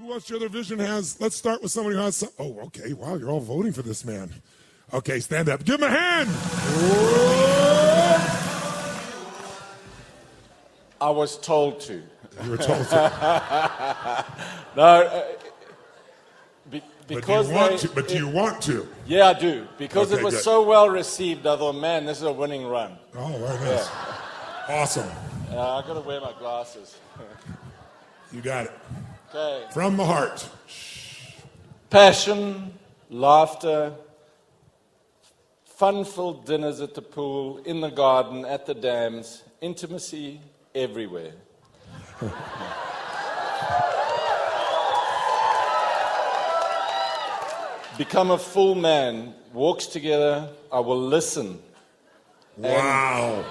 Who else your other vision has? Let's start with somebody who has some. Oh, okay. Wow, you're all voting for this man. Okay, stand up. Give him a hand. Whoa. I was told to. You were told to. No, because but do you want to? Yeah, I do. Because Okay, it was good. so well received, I thought, man, this is a winning run. Oh, very nice. Yeah. Awesome. I got to wear my glasses. You got it. Okay. From the heart. Passion, laughter, fun-filled dinners at the pool, in the garden, at the dams, intimacy everywhere. Become a full man, walks together, I will listen. Wow.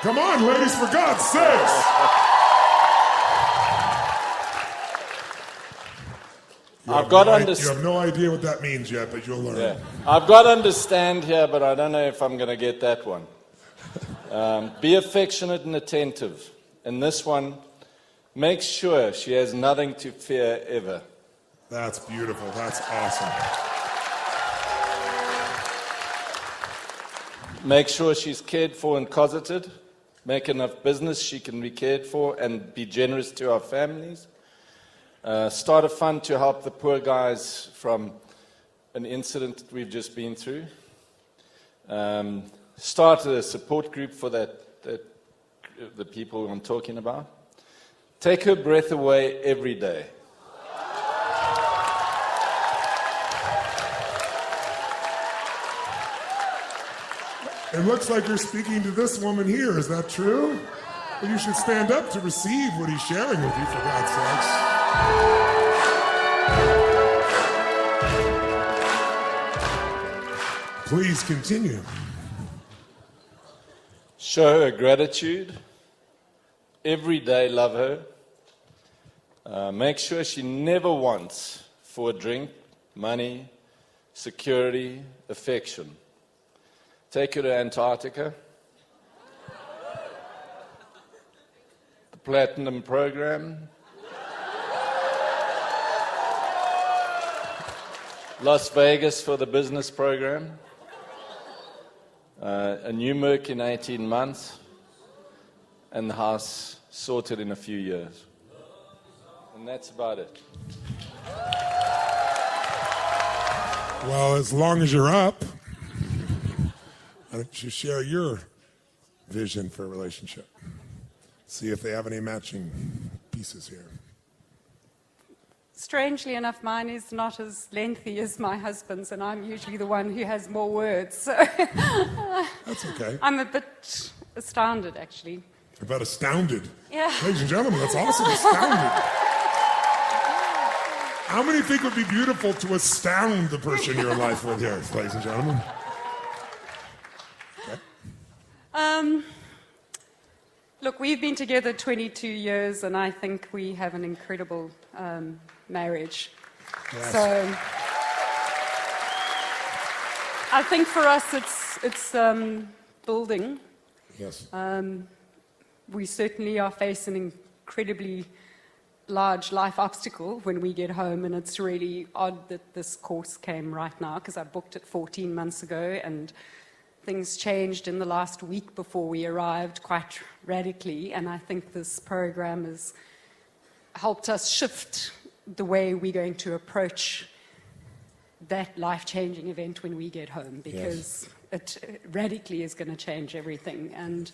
Come on, ladies, for God's sakes. You have no idea what that means yet, but you'll learn. Yeah. I've got to understand here, but I don't know if I'm going to get that one. Be affectionate and attentive. And this one, make sure she has nothing to fear ever. That's beautiful. That's awesome. Make sure she's cared for and cosseted. Make enough business she can be cared for and be generous to our families. Start a fund to help the poor guys from an incident that we've just been through. Start a support group for the people I'm talking about. Take her breath away every day. It looks like you're speaking to this woman here. Is that true? Well, you should stand up to receive what he's sharing with you, for God's sakes. Please continue. Show her gratitude. Every day love her. Make sure she never wants for a drink, money, security, affection. Take her to Antarctica. The Platinum Program. Las Vegas for the business program. A new Merc in 18 months. And the house sorted in a few years. And that's about it. Well, as long as you're up, why don't you share your vision for a relationship? See if they have any matching pieces here. Strangely enough, mine is not as lengthy as my husband's, and I'm usually the one who has more words. So that's okay. I'm a bit astounded, actually. About astounded? Yeah. Ladies and gentlemen, that's awesome, astounded. How many think it would be beautiful to astound the person you're in life with here, ladies and gentlemen? Okay. Look, we've been together 22 years, and I think we have an incredible marriage. Yes. So I think for us it's building. Yes. We certainly are facing an incredibly large life obstacle when we get home, and it's really odd that this course came right now, because I booked it 14 months ago, and things changed in the last week before we arrived quite radically, and I think this program has helped us shift the way we're going to approach that life-changing event when we get home, because it radically is going to change everything. And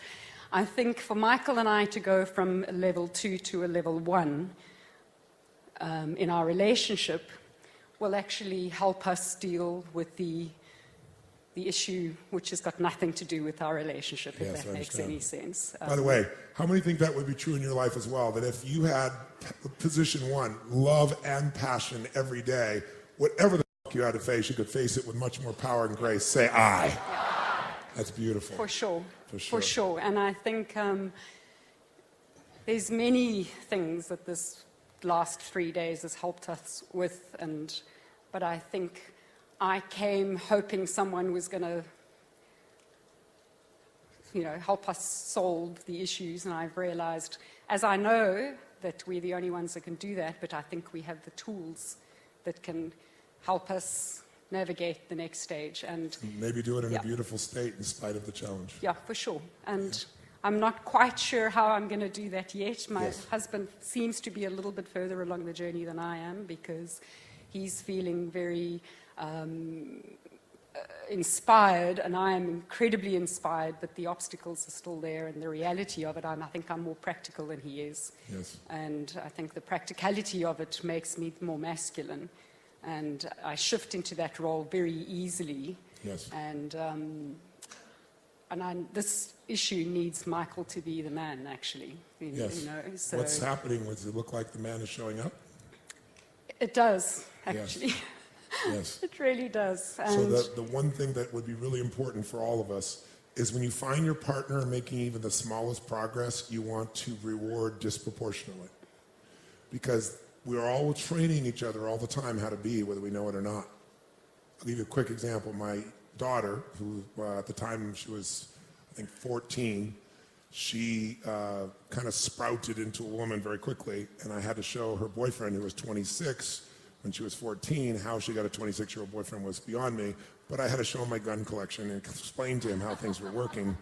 I think for Michael and I to go from a level 2 to a level 1 in our relationship will actually help us deal with the issue which has got nothing to do with our relationship, if that makes any sense. By the way, how many think that would be true in your life as well? That if you had position 1, love and passion every day, whatever the fuck you had to face, you could face it with much more power and grace. Say I. Yeah. That's beautiful. For sure. For sure. For sure. And I think there's many things that this last 3 days has helped us with, but I think I came hoping someone was going to, help us solve the issues, and I've realized, as I know that we're the only ones that can do that, but I think we have the tools that can help us navigate the next stage. And maybe do it in a beautiful state in spite of the challenge. Yeah, for sure. And I'm not quite sure how I'm going to do that yet. My husband seems to be a little bit further along the journey than I am, because he's feeling very inspired, and I am incredibly inspired, but the obstacles are still there, and the reality of it, I think I'm more practical than he is. Yes. And I think the practicality of it makes me more masculine, and I shift into that role very easily. Yes. And this issue needs Michael to be the man, actually. Yes. You know, so what's happening? Does it look like the man is showing up? it does, actually. Yes. Yes. It really does. So the one thing that would be really important for all of us is when you find your partner making even the smallest progress, you want to reward disproportionately. Because we're all training each other all the time how to be, whether we know it or not. I'll give you a quick example. My daughter, who at the time she was, I think, 14, she kind of sprouted into a woman very quickly, and I had to show her boyfriend, who was 26, when she was 14, how she got a 26-year-old boyfriend was beyond me, but I had to show him my gun collection and explain to him how things were working.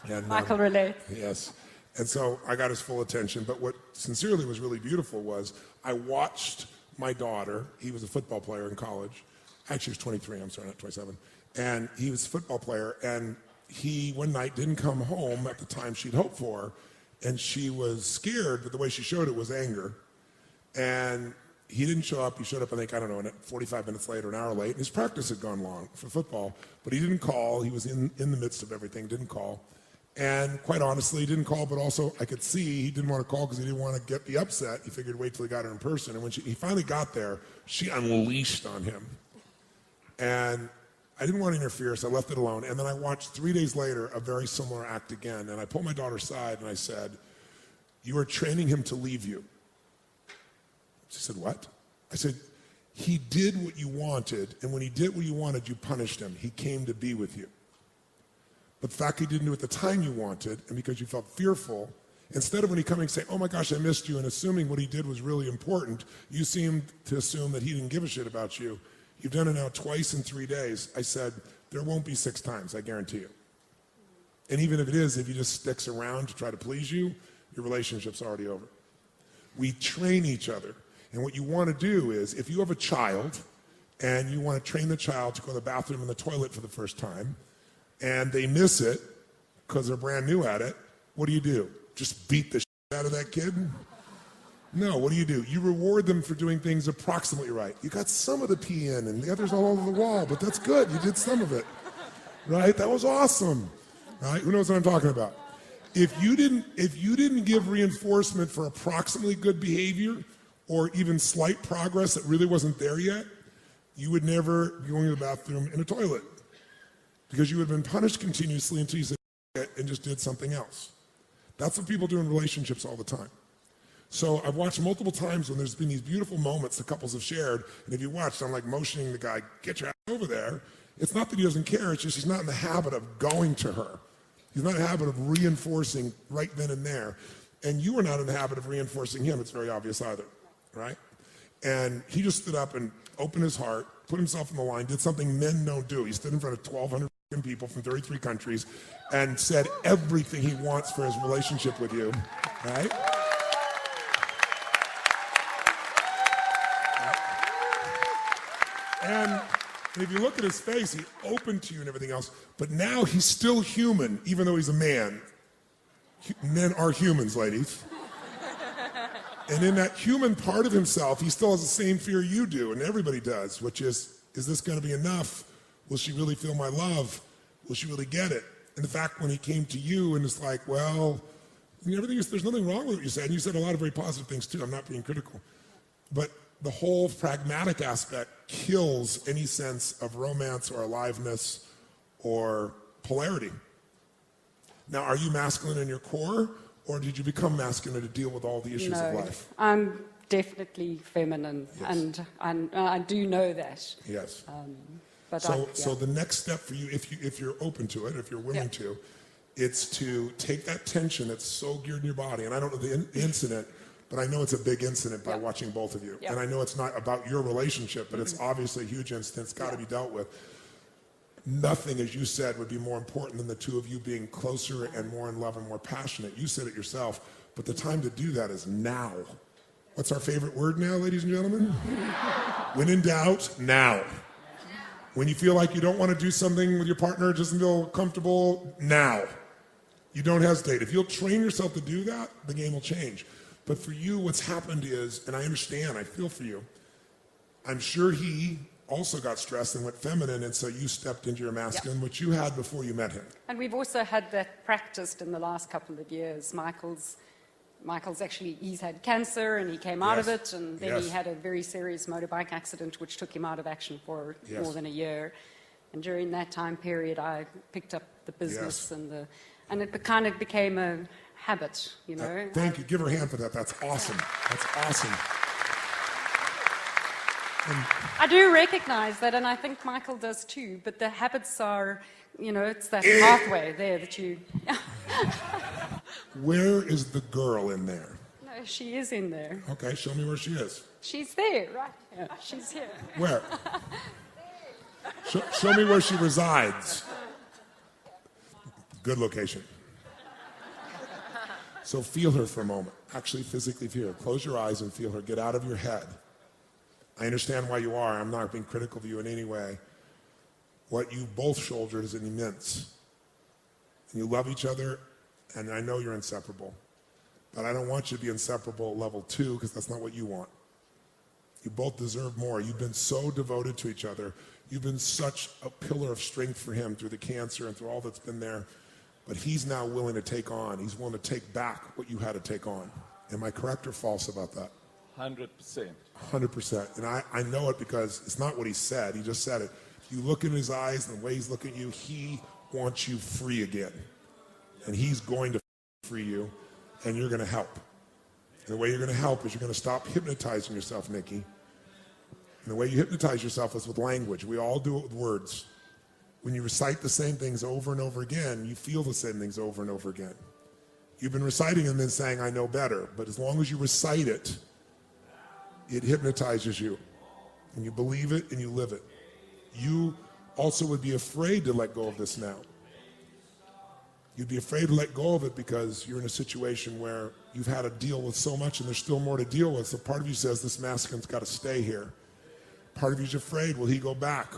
And, Michael relate. Yes. And so I got his full attention, but what sincerely was really beautiful was I watched my daughter, he was a football player in college, actually he was 23, I'm sorry, not 27, and he was a football player, and he one night didn't come home at the time she'd hoped for, and she was scared, but the way she showed it was anger. And he didn't show up. He showed up, I think, 45 minutes later, an hour late. His practice had gone long for football, but he didn't call. He was in the midst of everything, didn't call. And quite honestly, he didn't call, but also I could see he didn't want to call because he didn't want to get the upset. He figured wait till he got her in person. And when he finally got there, she unleashed on him. And I didn't want to interfere, so I left it alone. And then I watched 3 days later a very similar act again. And I pulled my daughter aside and I said, "You are training him to leave you." She said, "What?" I said, "He did what you wanted, and when he did what you wanted, you punished him. He came to be with you. But the fact he didn't do it at the time you wanted, and because you felt fearful, instead of when he coming and say, 'Oh my gosh, I missed you,' and assuming what he did was really important, you seemed to assume that he didn't give a shit about you. You've done it now twice in 3 days." I said, "There won't be 6 times, I guarantee you. And even if it is, if he just sticks around to try to please you, your relationship's already over." We train each other. And what you want to do is, if you have a child and you want to train the child to go to the bathroom and the toilet for the first time, and they miss it because they're brand new at it, what do? Just beat the shit out of that kid? No, what do? You reward them for doing things approximately right. You got some of the pee in and the others all over the wall, but that's good. You did some of it, right? That was awesome, right? Who knows what I'm talking about? If you didn't give reinforcement for approximately good behavior, or even slight progress that really wasn't there yet, you would never be going to the bathroom in a toilet, because you would have been punished continuously until you said it and just did something else. That's what people do in relationships all the time. So I've watched multiple times when there's been these beautiful moments the couples have shared, and if you watched, I'm like motioning the guy, "Get your ass over there." It's not that he doesn't care, it's just he's not in the habit of going to her. He's not in the habit of reinforcing right then and there. And you are not in the habit of reinforcing him, it's very obvious either. Right? And he just stood up and opened his heart, put himself on the line, did something men don't do. He stood in front of 1,200 people from 33 countries and said everything he wants for his relationship with you. Right? And if you look at his face, he opened to you and everything else, but now he's still human, even though he's a man. Men are humans, ladies. And in that human part of himself, he still has the same fear you do, and everybody does, which is this going to be enough? Will she really feel my love? Will she really get it? And the fact when he came to you and it's like, well, there's nothing wrong with what you said, and you said a lot of very positive things too, I'm not being critical. But the whole pragmatic aspect kills any sense of romance or aliveness or polarity. Now, are you masculine in your core? Or did you become masculine to deal with all the issues of life? I'm definitely feminine, yes. and I do know that. Yes. But so the next step for you, if you're open to it, if you're willing to, it's to take that tension that's so geared in your body. And I don't know the incident, but I know it's a big incident by Yeah. watching both of you. Yeah. And I know it's not about your relationship, but it's obviously a huge incident. It's got to be dealt with. Nothing, as you said, would be more important than the two of you being closer and more in love and more passionate. You said it yourself, but the time to do that is now. What's our favorite word now, ladies and gentlemen? When in doubt, now. When you feel like you don't want to do something with your partner, doesn't feel comfortable, now. You don't hesitate. If you'll train yourself to do that, the game will change. But for you, what's happened is, and I understand, I feel for you, I'm sure he also got stressed and went feminine, and so you stepped into your masculine, which you had before you met him. And we've also had that practiced in the last couple of years. Michael's actually, he's had cancer and he came out of it, and then he had a very serious motorbike accident which took him out of action for more than a year. And during that time period, I picked up the business and it kind of became a habit, you know. Thank you. Give her a hand for that. That's awesome. That's awesome. I do recognize that, and I think Michael does too, but the habits are, you know, it's that pathway there that you... Where is the girl in there? No, she is in there. Okay, show me where she is. She's there, right here. She's here. Where? Show me where she resides. Good location. So feel her for a moment. Actually, physically feel her. Close your eyes and feel her. Get out of your head. I understand why you are. I'm not being critical of you in any way. What you both shouldered is immense. And you love each other, and I know you're inseparable. But I don't want you to be inseparable at level 2, because that's not what you want. You both deserve more. You've been so devoted to each other. You've been such a pillar of strength for him through the cancer and through all that's been there. But he's now willing to take on. He's willing to take back what you had to take on. Am I correct or false about that? 100%. 100%. And I know it because it's not what he said. He just said it. You look in his eyes and the way he's looking at you, he wants you free again. And he's going to free you, and you're going to help. And the way you're going to help is you're going to stop hypnotizing yourself, Nikki. And the way you hypnotize yourself is with language. We all do it with words. When you recite the same things over and over again, you feel the same things over and over again. You've been reciting them and saying, I know better. But as long as you recite it, it hypnotizes you. And you believe it and you live it. You also would be afraid to let go of this now. You'd be afraid to let go of it because you're in a situation where you've had to deal with so much and there's still more to deal with. So part of you says this masculine's got to stay here. Part of you's afraid, will he go back?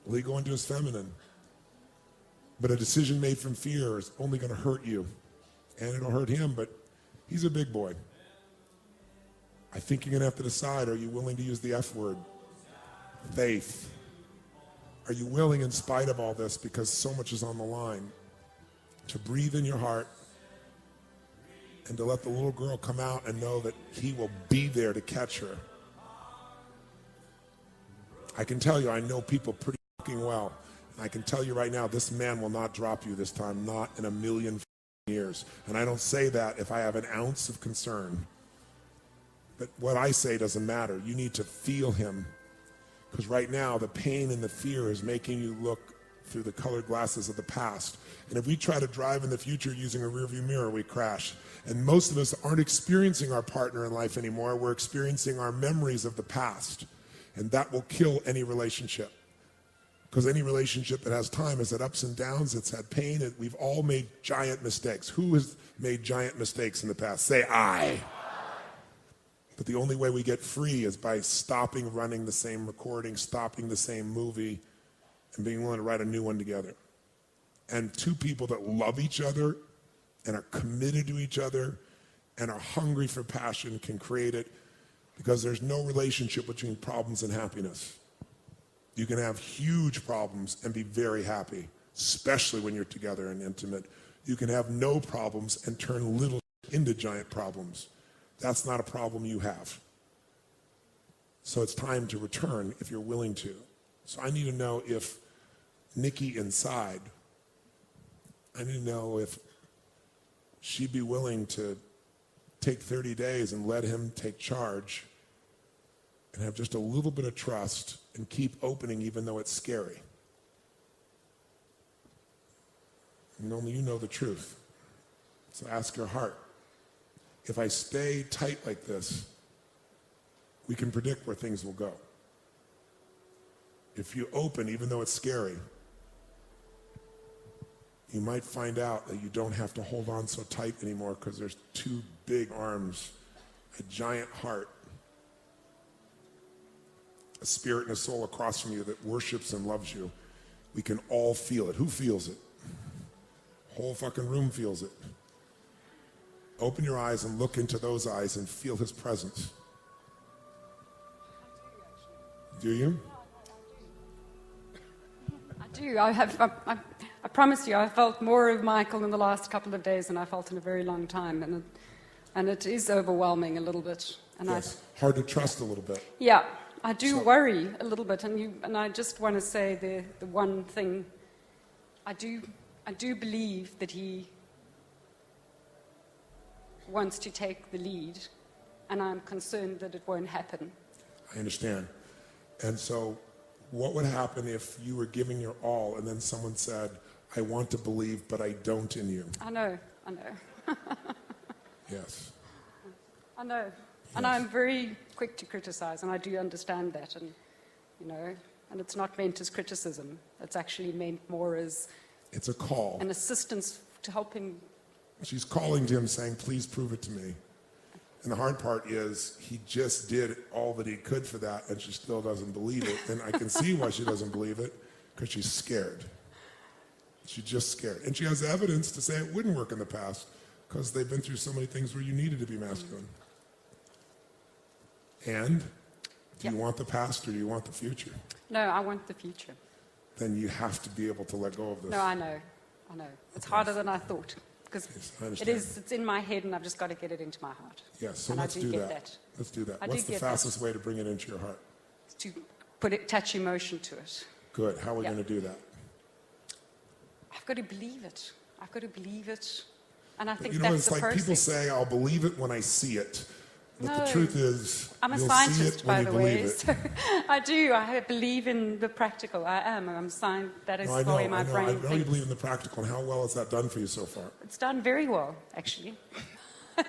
Will he go into his feminine? But a decision made from fear is only going to hurt you. And it'll hurt him, but he's a big boy. I think you're going to have to decide, are you willing to use the F word? Faith. Are you willing, in spite of all this, because so much is on the line, to breathe in your heart and to let the little girl come out and know that he will be there to catch her? I can tell you, I know people pretty fucking well. And I can tell you right now, this man will not drop you this time, not in a million years. And I don't say that if I have an ounce of concern. But what I say doesn't matter. You need to feel him. Because right now, the pain and the fear is making you look through the colored glasses of the past. And if we try to drive in the future using a rearview mirror, we crash. And most of us aren't experiencing our partner in life anymore. We're experiencing our memories of the past. And that will kill any relationship. Because any relationship that has time has had ups and downs, it's had pain. We've all made giant mistakes. Who has made giant mistakes in the past? Say I. But the only way we get free is by stopping running the same recording, stopping the same movie, and being willing to write a new one together. And two people that love each other and are committed to each other and are hungry for passion can create it, because there's no relationship between problems and happiness. You can have huge problems and be very happy, especially when you're together and intimate. You can have no problems and turn little into giant problems. That's not a problem you have. So it's time to return if you're willing to. So I need to know if Nikki inside, I need to know if she'd be willing to take 30 days and let him take charge and have just a little bit of trust and keep opening even though it's scary. And only you know the truth. So ask your heart. if I stay tight like this, we can predict where things will go. If you open, even though it's scary, you might find out that you don't have to hold on so tight anymore because there's two big arms, a giant heart, a spirit and a soul across from you that worships and loves you. We can all feel it. Who feels it? The whole fucking room feels it. Open your eyes and look into those eyes and feel his presence. Do you? I do. I promise you, I felt more of Michael in the last couple of days than I felt in a very long time, and it is overwhelming a little bit. And Yes. Hard to trust a little bit. Yeah, I do worry a little bit, and I just want to say the one thing. I do believe that he wants to take the lead, and I'm concerned that it won't happen. I understand. And so what would happen if you were giving your all and then someone said, I want to believe, but I don't in you? I know. Yes. I know. Yes. And I'm very quick to criticize, and I do understand that. And, and it's not meant as criticism. It's actually meant more as It's a call. an assistance to help him. She's calling to him saying, please prove it to me. And the hard part is he just did all that he could for that, and she still doesn't believe it. And I can see why she doesn't believe it, because she's scared. She's just scared. And she has evidence to say it wouldn't work in the past, because they've been through so many things where you needed to be masculine. And do you want the past or do you want the future? No, I want the future. Then you have to be able to let go of this. No, I know. It's harder than I thought, because Yes, I understand. it's in my head, and I've just got to get it into my heart. Yes, so And I let's do do get that. that. Let's do that. I What's do the get that. fastest way to bring it into your heart? To attach emotion to it. Good. How are we Yeah. going to do that? I've got to believe it. And I think You know, that's it's the like people process. say, I'll believe it when I see it. But the No. truth is, I'm a you'll see scientist, it when by you the believe way. it. So I do. I believe in the practical. I'm science. That is No, I the know, way my brain I know you thinks. believe in the practical, and how well has that done for you so far? It's done very well, actually. It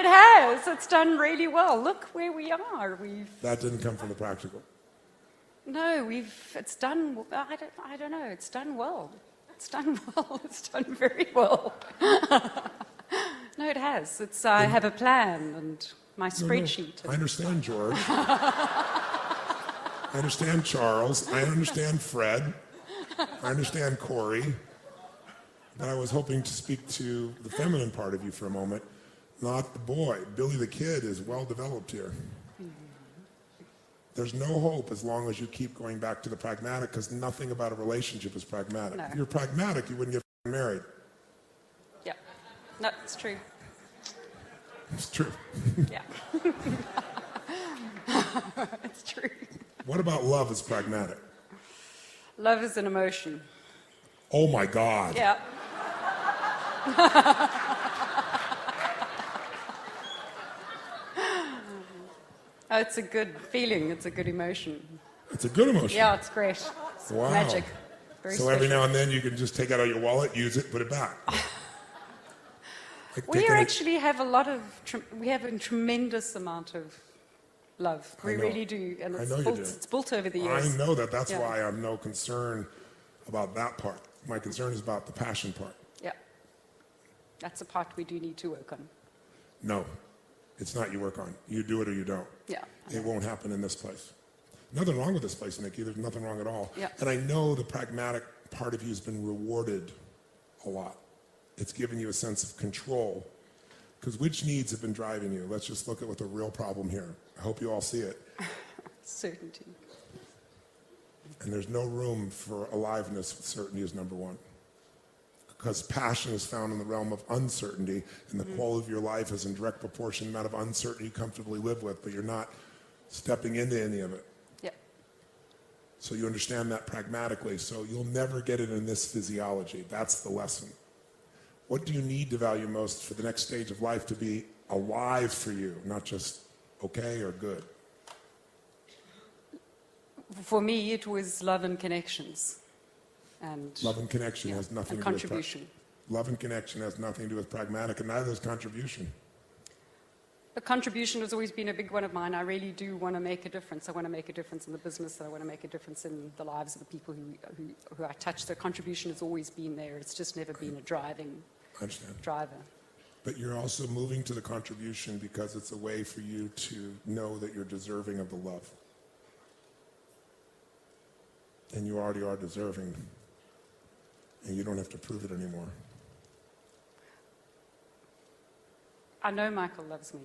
has. It's done really well. Look where we are. That didn't come from the practical. No, it's done. I don't know. It's done well. It's done well. It's done very well. No, it has. I have a plan and my No, spreadsheet. I understand George. I understand Charles. I understand Fred. I understand Corey. But I was hoping to speak to the feminine part of you for a moment, not the boy. Billy the kid is well developed here. There's no hope as long as you keep going back to the pragmatic, because nothing about a relationship is pragmatic. No. If you're pragmatic, you wouldn't get married. Yeah. No, it's true. It's true. Yeah. It's true. What about love as pragmatic? Love is an emotion. Oh my God. Yeah. Oh, it's a good feeling. It's a good emotion. It's a good emotion. Yeah, it's great. It's Wow. magic. Very So every special. now and then you can just take it out of your wallet, use it, put it back. Like We taking actually have we have a tremendous amount of love. I We know. really do. And I it's know you built, do. it's built over the years. I know that. That's Yeah. why I'm no concern about that part. My concern is about the passion part. Yeah. That's a part we do need to work on. No, it's not you work on. You do it or you don't. Yeah. It won't happen in this place. Nothing wrong with this place, Nikki. There's nothing wrong at all. Yeah. And I know the pragmatic part of you has been rewarded a lot. It's given you a sense of control. Because which needs have been driving you? Let's just look at what the real problem here. I hope you all see it. Certainty. And there's no room for aliveness with certainty is number one. Because passion is found in the realm of uncertainty, and the quality of your life is in direct proportion to the amount of uncertainty you comfortably live with, but you're not stepping into any of it. Yeah. So you understand that pragmatically, so you'll never get it in this physiology. That's the lesson. What do you need to value most for the next stage of life to be alive for you, not just okay or good? For me, it was love and connections. And Love and connection has nothing and to do with contribution. Love and connection has nothing to do with pragmatic, and neither is contribution. The contribution has always been a big one of mine. I really do want to make a difference. I want to make a difference in the business. I want to make a difference in the lives of the people who I touch. The contribution has always been there. It's just never been a driving driver. But you're also moving to the contribution because it's a way for you to know that you're deserving of the love. And you already are deserving. And you don't have to prove it anymore. I know Michael loves me.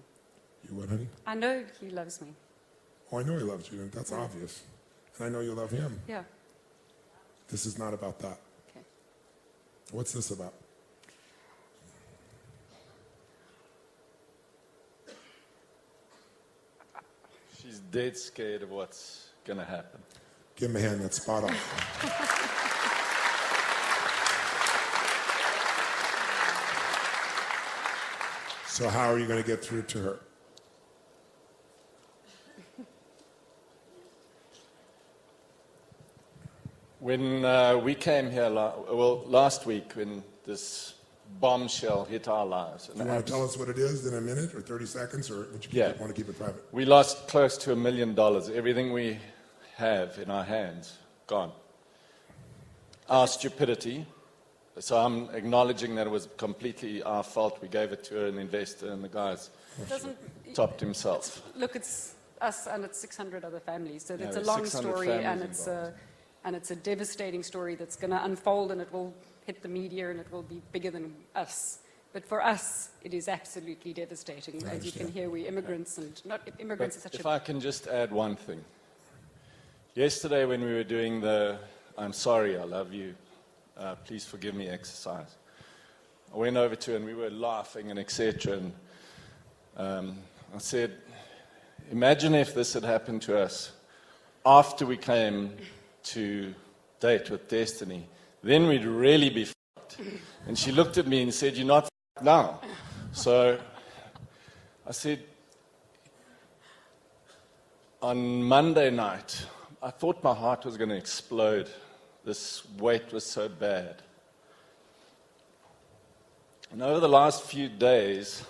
You what, honey? I know he loves me. Oh, I know he loves you, and that's obvious. And I know you love him. Yeah. This is not about that. Okay. What's this about? She's dead scared of what's going to happen. Give him a hand, that's spot on. So how are you going to get through to her? When we came here, last week, when this bombshell hit our lives. Do you want to tell us what it is in a minute or 30 seconds, or would you want to keep it private? We lost close to $1 million. Everything we have in our hands, gone. Our stupidity. So I'm acknowledging that it was completely our fault. We gave it to an investor, and the guy's topped himself. Look, it's us and it's 600 other families. So it's a long story, and it's a devastating story that's going to unfold, and it will hit the media, and it will be bigger than us. But for us, it is absolutely devastating. As you can hear, we're immigrants, and not immigrants is such If I can just add one thing. Yesterday when we were doing the I'm sorry, I love you, please forgive me exercise, I went over to her and we were laughing and etc. And I said, imagine if this had happened to us after we came to date with Destiny, then we'd really be fucked. And she looked at me and said, you're not fucked now. So I said, on Monday night, I thought my heart was going to explode. This weight was so bad. And over the last few days,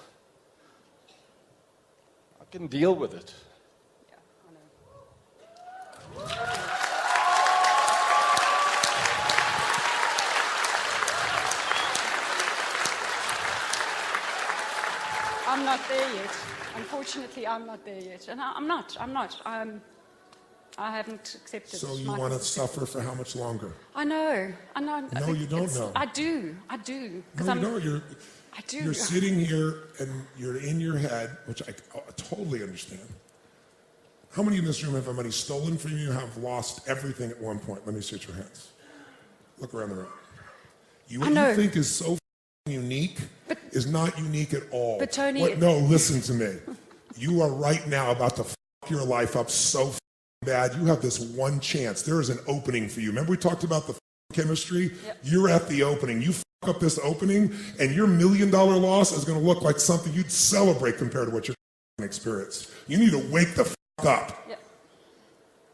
I can deal with it. Yeah, I know. I'm not there yet. Unfortunately, I'm not there yet. And I'm not. I haven't accepted. So you want to suffer for how much longer? I know. No, you don't know. I do. No, you don't. I do. You're sitting here and you're in your head, which I totally understand. How many in this room have money stolen from you, have lost everything at one point? Let me see your hands. Look around the room. What you think is so unique is not unique at all. But Tony... No, listen to me. You are right now about to your life up so bad. You have this one chance. There is an opening for you. Remember we talked about the chemistry? Yep. You're at the opening. You up this opening, and your $1 million loss is going to look like something you'd celebrate compared to what you're experienced. You need to wake the up. Yep.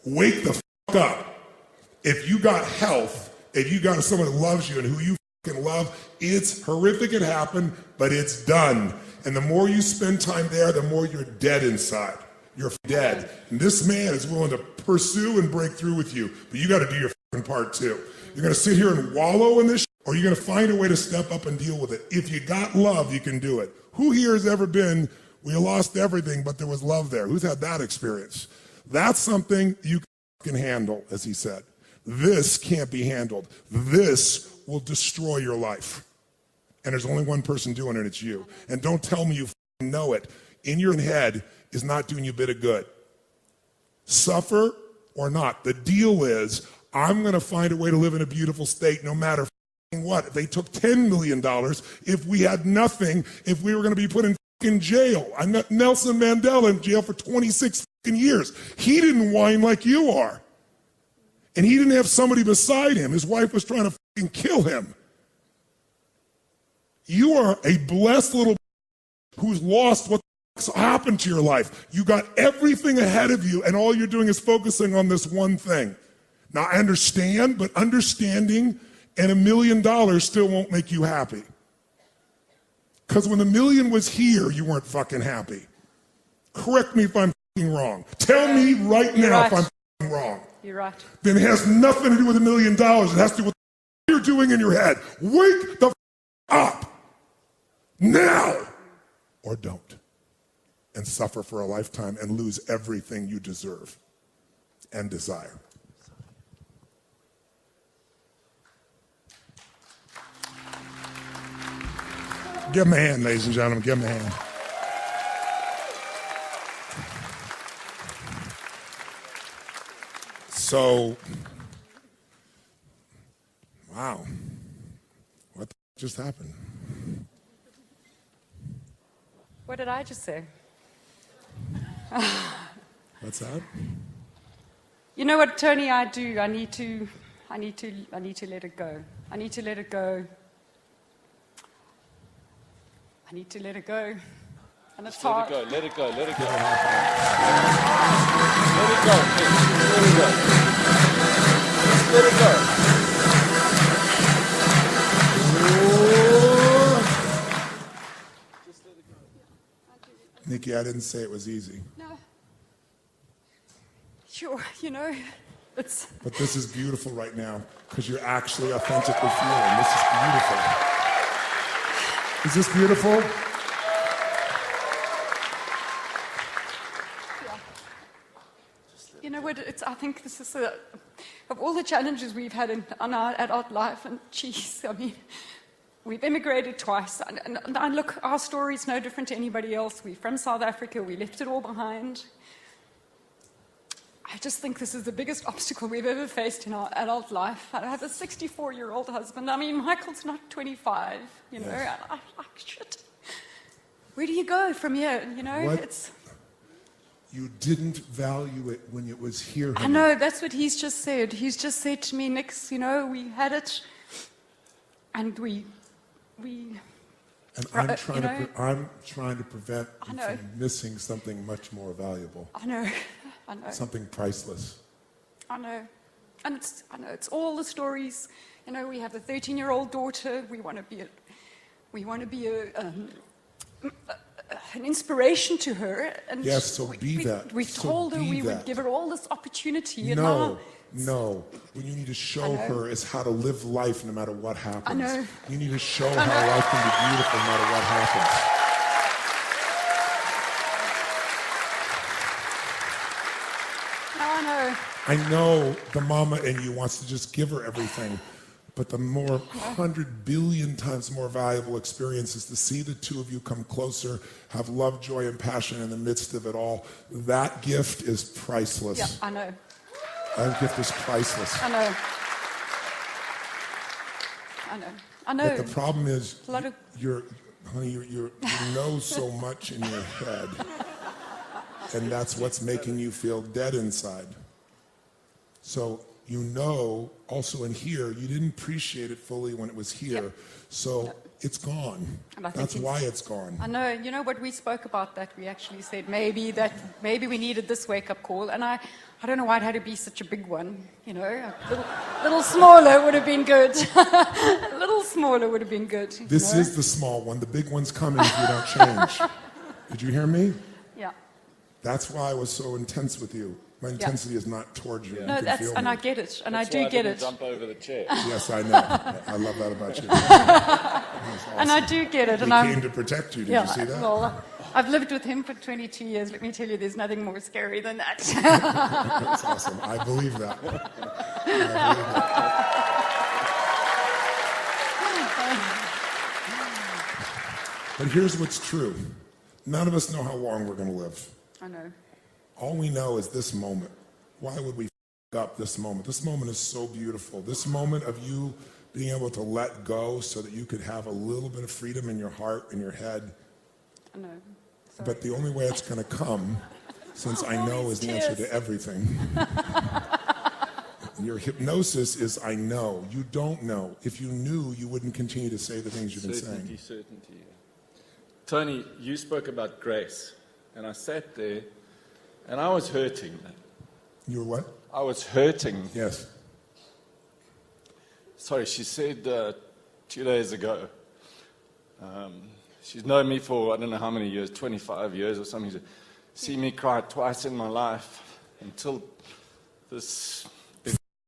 Wake the up. If you got health, if you got someone that loves you and who you love, it's horrific it happened, but it's done. And the more you spend time there, the more you're dead inside. You're dead. And this man is willing to pursue and break through with you, but you got to do your part too. You're going to sit here and wallow in this, or you're going to find a way to step up and deal with it. If you got love, you can do it. Who here has ever been, we lost everything, but there was love there? Who's had that experience? That's something you can handle, as he said. This can't be handled. This will destroy your life. And there's only one person doing it, it's you. And don't tell me you know it. In your head is not doing you a bit of good. Suffer or not. The deal is, I'm going to find a way to live in a beautiful state no matter what. If they took $10 million, if we had nothing, if we were going to be put in jail. I met Nelson Mandela in jail for 26 years. He didn't whine like you are. And he didn't have somebody beside him. His wife was trying to kill him. You are a blessed little who's lost what happened to your life. You got everything ahead of you, and all you're doing is focusing on this one thing. Now, I understand, but understanding And $1 million still won't make you happy. Because when the million was here, you weren't fucking happy. Correct me if I'm fucking wrong. Tell me right now if I'm fucking wrong. You're right. Then it has nothing to do with $1 million. It has to do with what you're doing in your head. Wake the up. Now. Or don't. And suffer for a lifetime and lose everything you deserve and desire. Give him a hand, ladies and gentlemen. Give him a hand. So, wow. What the just happened? What did I just say? What's that? You know what, Tony, I do? I need to let it go. I need to let it go. I need to let it go. And it's hard. Let it go, let it go, let it go. Let it go. Just let it go. Nikki, I didn't say it was easy. No. Sure, you know, it's... But this is beautiful right now because you're actually authentically feeling. This is beautiful. Is this beautiful? Yeah. You know what, I think this is, of all the challenges we've had in our adult life, and geez, I mean, we've immigrated twice, and look, our story is no different to anybody else. We're from South Africa, we left it all behind. I just think this is the biggest obstacle we've ever faced in our adult life. I have a 64-year-old husband. I mean, Michael's not 25, you know. Yes. I'm like, shit. Where do you go from here? You know, What? it's... You didn't value it when it was here. I know, that's what he's just said. He's just said to me, Nix, you know, we had it, and we And I'm Right, trying, you know- I'm trying to prevent I you know. from missing something much more valuable, I know, I know. something priceless. I know. And I know, it's all the stories. You know, we have a 13-year-old daughter. We want to be an inspiration to her. And Yes, so be that. We So told her be we would that. give her all this opportunity. And No, now, no. What you need to show know. her is how to live life no matter what happens. know. You need to show how life can be beautiful no matter what happens. I know. I know the mama in you wants to just give her everything, but the more 100 billion times more valuable experience is to see the two of you come closer, have love, joy, and passion in the midst of it all. That gift is priceless. Yeah, I know. That gift is priceless. I know. I know. I know. But the problem is, A lot of- honey, you know so much in your head, and that's what's making you feel dead inside. So you know, also in here, you didn't appreciate it fully when it was here, Yep. so it's gone. And I think That's why it's gone. I know. You know what, we spoke about that. We actually said maybe we needed this wake-up call. And I don't know why it had to be such a big one. You know, a little smaller would have been good. A little smaller would have been good. This you know? is the small one. The big one's coming if you don't change. Did you hear me? Yeah. That's why I was so intense with you. My intensity is not towards you. You No, can that's, feel and me. I get it, and That's I do why I get didn't it. jump over the chair. Yes, I know. I love that about you. And I do get it. He And I'm, came to protect you. Did yeah, you see that? well, I've lived with him for 22 years. Let me tell you, there's nothing more scary than that. That's awesome. I believe that. I believe that. But here's what's true. None of us know how long we're going to live. I know. All we know is this moment. Why would we f up this moment? This moment is so beautiful. This moment of you being able to let go so that you could have a little bit of freedom in your heart, in your head. I know. Sorry. But the only way it's going to come, since I know is the answer to everything. Your hypnosis is I know. You don't know. If you knew, you wouldn't continue to say the things you've been saying. Certainty. Tony, you spoke about grace, and I sat there, and I was hurting. You were what? I was hurting. Yes. sorry, she said 2 days ago, she's known me for I don't know how many years, 25 years or something. She said, see me cry twice in my life until this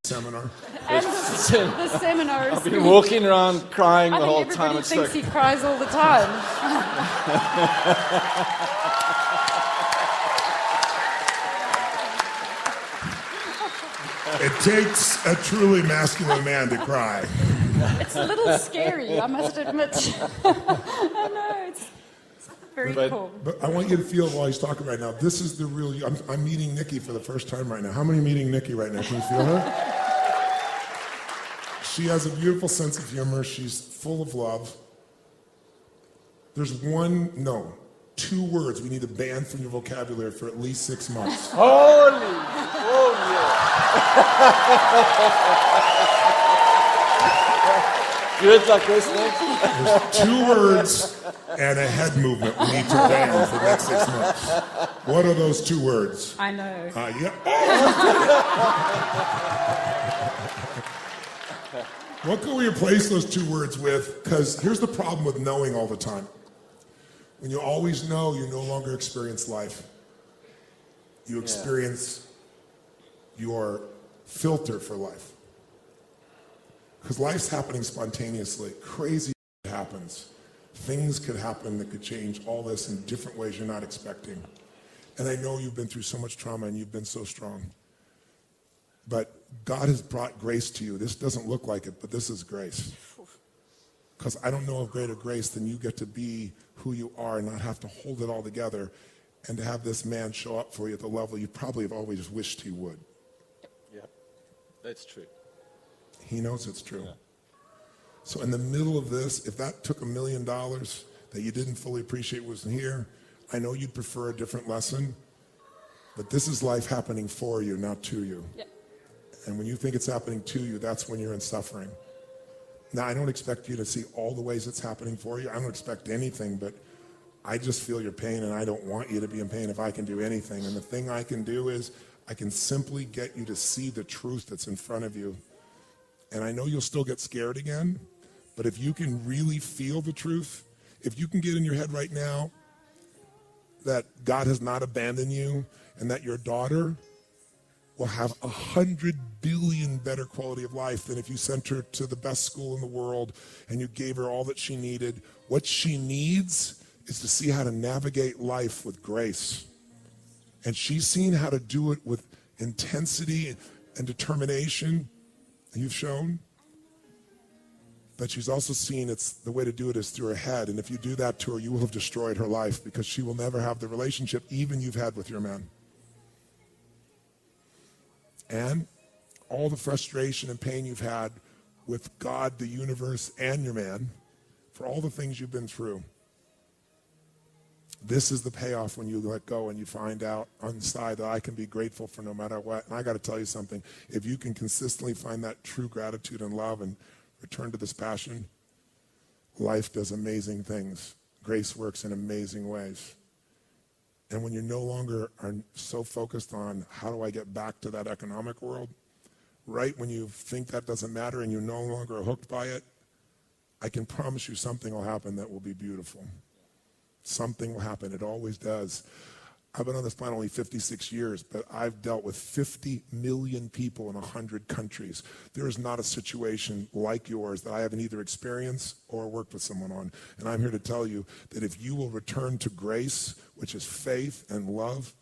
seminar. And the seminar is I've been walking around crying I the think whole everybody time. It's thinks like, he cries all the time. It takes a truly masculine man to cry. It's a little scary, I must admit. I know, it's very cool. But I want you to feel while he's talking right now, this is the real you. I'm meeting Nikki for the first time right now. How many are meeting Nikki right now? Can you feel her? She has a beautiful sense of humor. She's full of love. There's two words we need to ban from your vocabulary for at least 6 months. Words like this, There's 2 words and a head movement we need to ban for the next 6 months. What are those 2 words? I know. Yeah. What can we replace those 2 words with? Because here's the problem with knowing all the time. When you always know, you no longer experience life. You experience your filter for life. Because life's happening spontaneously. Crazy happens. Things could happen that could change all this in different ways you're not expecting. And I know you've been through so much trauma and you've been so strong. But God has brought grace to you. This doesn't look like it, but this is grace. Because I don't know of greater grace than you get to be who you are and not have to hold it all together and to have this man show up for you at the level you probably have always wished he would. Yeah, that's true. He knows it's true. Yeah. So in the middle of this, if that took $1 million that you didn't fully appreciate wasn't here, I know you'd prefer a different lesson, but this is life happening for you, not to you. Yeah. And when you think it's happening to you, that's when you're in suffering. Now, I don't expect you to see all the ways it's happening for you. I don't expect anything, but I just feel your pain, and I don't want you to be in pain if I can do anything. And the thing I can do is I can simply get you to see the truth that's in front of you. And I know you'll still get scared again, but if you can really feel the truth, if you can get in your head right now that God has not abandoned you and that your daughter will have 100 billion better quality of life than if you sent her to the best school in the world and you gave her all that she needed. What she needs is to see how to navigate life with grace. And she's seen how to do it with intensity and determination, and you've shown. But she's also seen the way to do it is through her head. And if you do that to her, you will have destroyed her life because she will never have the relationship even you've had with your man. And all the frustration and pain you've had with God, the universe, and your man, for all the things you've been through. This is the payoff when you let go and you find out on the side that I can be grateful for no matter what. And I got to tell you something. If you can consistently find that true gratitude and love and return to this passion, life does amazing things. Grace works in amazing ways. And when you no longer are so focused on how do I get back to that economic world, right when you think that doesn't matter and you no longer are hooked by it, I can promise you something will happen that will be beautiful. Something will happen. It always does. I've been on this planet only 56 years, but I've dealt with 50 million people in 100 countries. There is not a situation like yours that I haven't either experienced or worked with someone on. And I'm here to tell you that if you will return to grace, which is faith and love,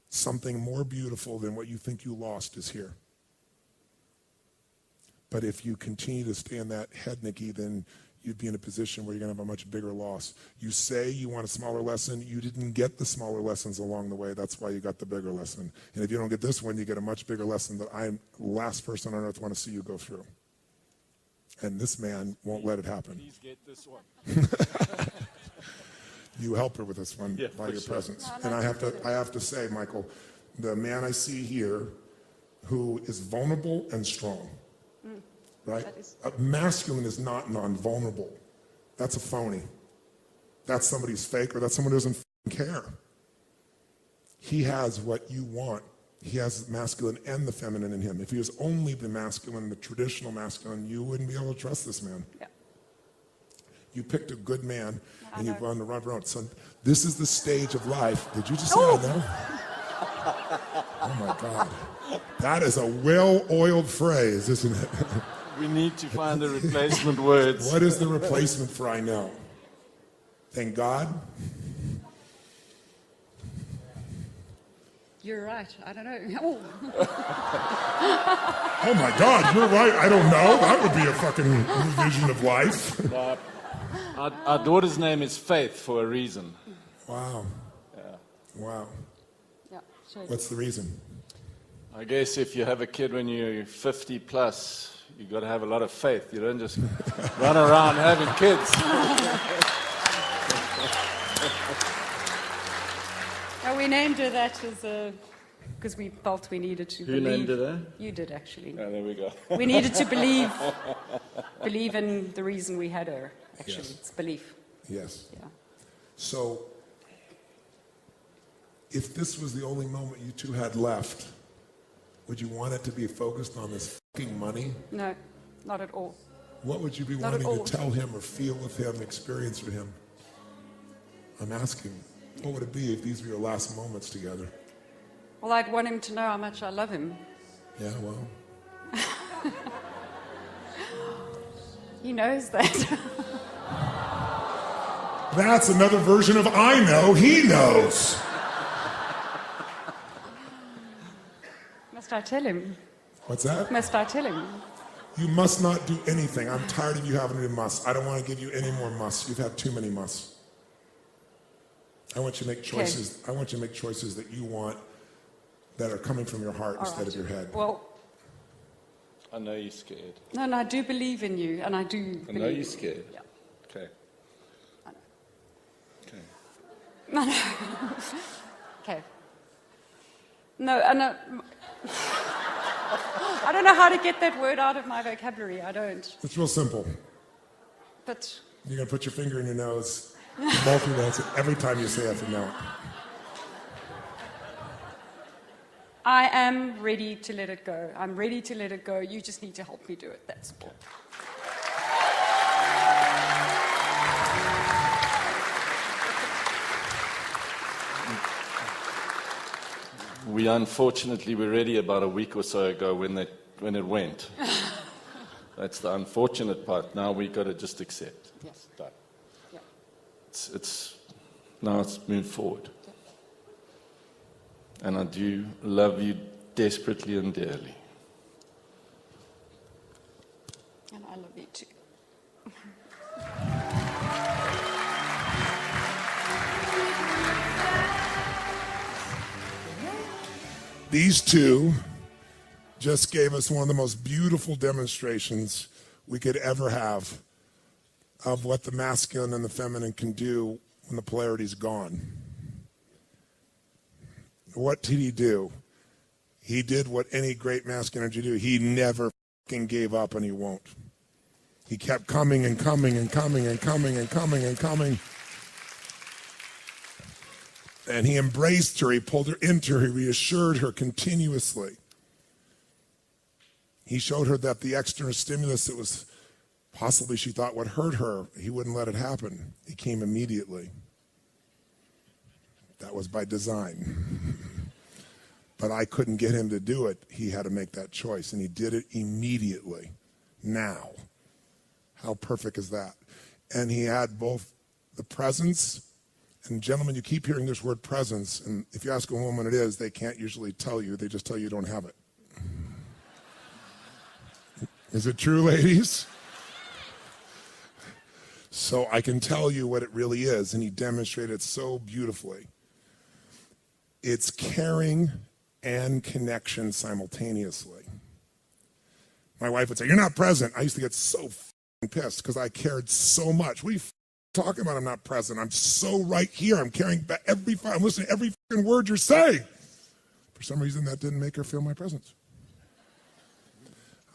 something more beautiful than what you think you lost is here. But if you continue to stay in that head, Nikki, then you'd be in a position where you're going to have a much bigger loss. You say you want a smaller lesson. You didn't get the smaller lessons along the way. That's why you got the bigger lesson. And if you don't get this one, you get a much bigger lesson that I'm the last person on earth want to see you go through. And this man won't let it happen. Please get this one. You help her with this one by your presence. And I have to say, Michael, the man I see here who is vulnerable and strong, right? Masculine is not non-vulnerable. That's a phony. That's somebody's fake, or that's someone who doesn't care. He has what you want. he has the masculine and the feminine in him. If he was only the masculine, the traditional masculine, you wouldn't be able to trust this man. Yeah. You picked a good man, I and know. you've run the right road. So this is the stage of life. Did you just say I know? Oh my God. That is a well-oiled phrase, isn't it? We need to find the replacement words. What is the replacement for I know? Thank God. You're right. I don't know. Oh. Oh my God, you're right. I don't know. That would be a fucking revision of life. Our daughter's name is Faith for a reason. Wow. Yeah. Wow. Yeah, sure. What's the reason? I guess if you have a kid when you're 50 plus, you got to have a lot of faith. You don't just run around having kids. We named her that because we felt we needed to believe. Who named her that? You did, actually. Oh, there we go. We needed to believe in the reason we had her, actually. Yes. It's belief. Yes. Yeah. So, if this was the only moment you two had left, would you want it to be focused on this fucking money? No, not at all. What would you be Not at wanting all. to tell him or feel with him, experience with him? I'm asking, what would it be if these were your last moments together? Well, I'd want him to know how much I love him. Yeah, well, He knows that. that's another version of I know, he knows. Must I tell him? What's that? Must I tell him? You must not do anything. I'm tired of you having to do must. I don't want to give you any more musts. You've had too many musts. I want you to make choices. I want you to make choices that you want, that are coming from your heart All instead right. of your head. Well, I know you're scared. no, I do believe in you, and I do I believe know you're scared. Yeah. Okay. I know. Okay. No, no. Okay. No, I know. I don't know how to get that word out of my vocabulary. I don't. It's real simple. But You're going to put your finger in your nose, multi-lance it every time you say I have to know. I am ready to let it go. I'm ready to let it go. You just need to help me do it. That's all. We unfortunately were ready about a week or so ago when it went. That's the unfortunate part. Now we got to just accept. Yes. It's done. Yeah. Now it's moved forward. And I do love you desperately and dearly. And I love you too. These two just gave us one of the most beautiful demonstrations we could ever have of what the masculine and the feminine can do when the polarity's gone. What did he do? He did what any great masculine energy do. He never fucking gave up, and he won't. He kept coming and coming and coming and coming and coming and coming. And he embraced her, he pulled her into her, he reassured her continuously. He showed her that the external stimulus that was possibly she thought would hurt her, he wouldn't let it happen. He came immediately. That was by design. But I couldn't get him to do it. He had to make that choice, and he did it immediately. Now. How perfect is that? And he had both the presence. And gentlemen, you keep hearing this word presence, and if you ask a woman what it is, they can't usually tell you. They just tell you don't have it. Is it true, ladies? So I can tell you what it really is, and he demonstrated it so beautifully. It's caring and connection simultaneously. My wife would say, "You're not present." I used to get so pissed because I cared so much. What are you talking about? I'm not present. I'm so right here. I'm caring back I'm listening to every fucking word you're saying. For some reason, that didn't make her feel my presence.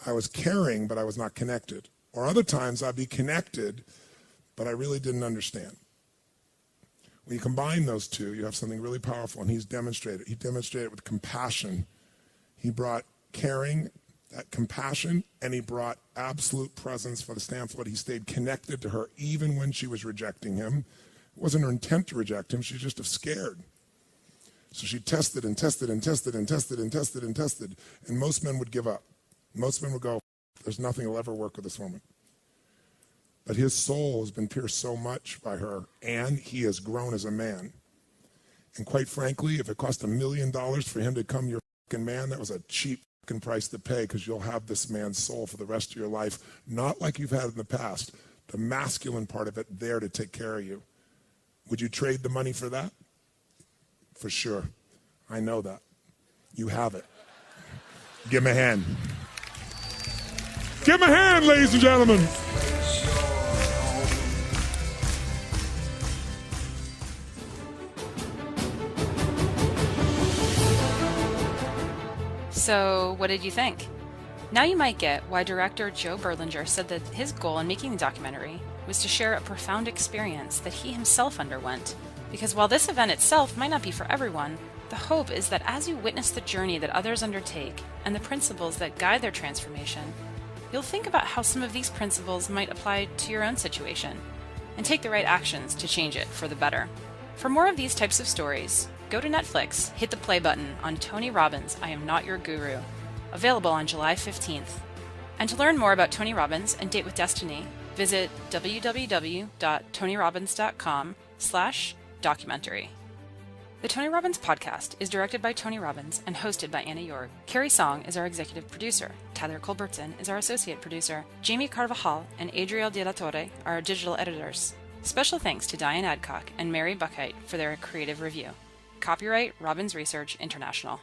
I was caring, but I was not connected. Or other times, I'd be connected, but I really didn't understand. When you combine those two, you have something really powerful, and he's demonstrated. He demonstrated it with compassion He brought caring, that compassion, and he brought absolute presence for the standpoint he stayed connected to her even when she was rejecting him. It wasn't her intent to reject him, she was just scared. So she tested and tested and tested and tested and tested and tested, and most men would give up. Most men would go, there's nothing that'll ever work with this woman. But his soul has been pierced so much by her, and he has grown as a man. And quite frankly, if it cost $1 million for him to become your fucking man, that was a cheap fucking price to pay, because you'll have this man's soul for the rest of your life, not like you've had in the past. The masculine part of it there to take care of you. Would you trade the money for that? For sure. I know that. You have it. Give him a hand. Give him a hand, ladies and gentlemen. So, what did you think? Now you might get why director Joe Berlinger said that his goal in making the documentary was to share a profound experience that he himself underwent. Because while this event itself might not be for everyone, the hope is that as you witness the journey that others undertake and the principles that guide their transformation, you'll think about how some of these principles might apply to your own situation and take the right actions to change it for the better. For more of these types of stories, go to Netflix, hit the play button on Tony Robbins' I Am Not Your Guru, available on July 15th. And to learn more about Tony Robbins and Date with Destiny, visit www.tonyrobbins.com/documentary. The Tony Robbins podcast is directed by Tony Robbins and hosted by Anna York. Carrie Song is our executive producer. Tyler Culbertson is our associate producer. Jamie Carvajal and Adriel De La Torre are our digital editors. Special thanks to Diane Adcock and Mary Buckheit for their creative review. Copyright Robbins Research International.